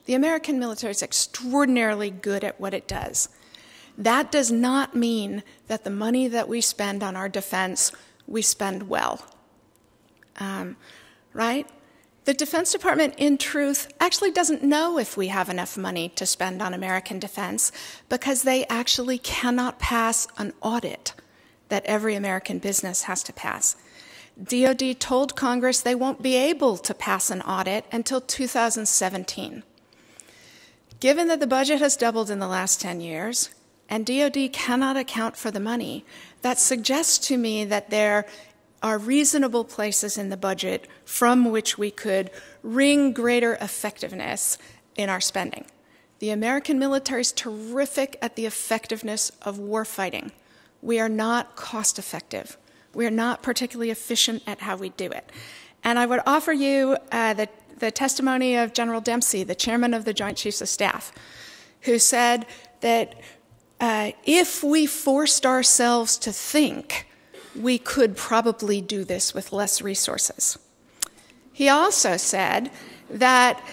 The American military is extraordinarily good at what it does. That does not mean that the money that we spend on our defense, we spend well. Right? The Defense Department, in truth, actually doesn't know if we have enough money to spend on American defense because they actually cannot pass an audit that every American business has to pass. DoD told Congress they won't be able to pass an audit until 2017. Given that the budget has doubled in the last 10 years, and DoD cannot account for the money, that suggests to me that there are reasonable places in the budget from which we could wring greater effectiveness in our spending. The American military is terrific at the effectiveness of warfighting. We are not cost effective. We are not particularly efficient at how we do it. And I would offer you the testimony of General Dempsey, the chairman of the Joint Chiefs of Staff, who said that if we forced ourselves to think, we could probably do this with less resources. He also said that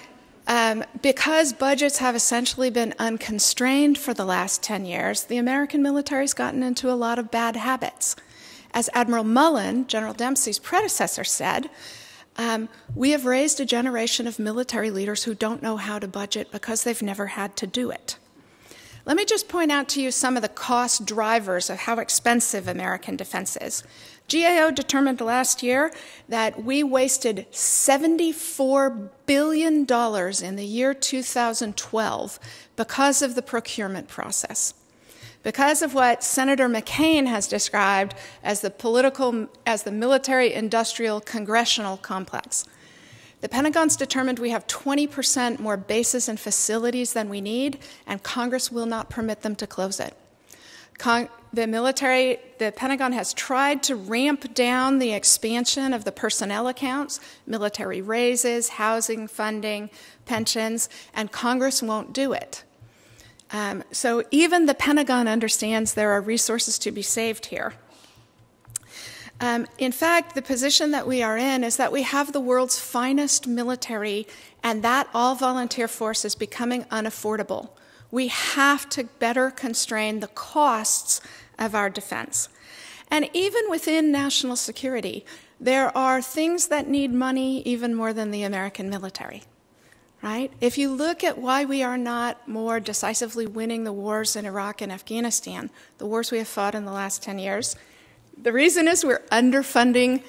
because budgets have essentially been unconstrained for the last 10 years, the American military has gotten into a lot of bad habits. As Admiral Mullen, General Dempsey's predecessor, said, we have raised a generation of military leaders who don't know how to budget because they've never had to do it. Let me just point out to you some of the cost drivers of how expensive American defense is. GAO determined last year that we wasted $74 billion in the year 2012 because of the procurement process, because of what Senator McCain has described as the military-industrial congressional complex. The Pentagon's determined we have 20% more bases and facilities than we need, and Congress will not permit them to close it. The Pentagon has tried to ramp down the expansion of the personnel accounts, military raises, housing funding, pensions, and Congress won't do it. So even the Pentagon understands there are resources to be saved here. In fact, the position that we are in is that we have the world's finest military, and that all-volunteer force is becoming unaffordable. We have to better constrain the costs of our defense. And even within national security, there are things that need money even more than the American military, right? If you look at why we are not more decisively winning the wars in Iraq and Afghanistan, the wars we have fought in the last 10 years, the reason is we're underfunding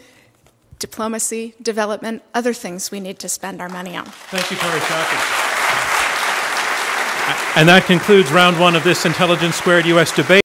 diplomacy, development, other things we need to spend our money on. Thank you, Kori Schake. And that concludes round one of this Intelligence Squared U.S. debate.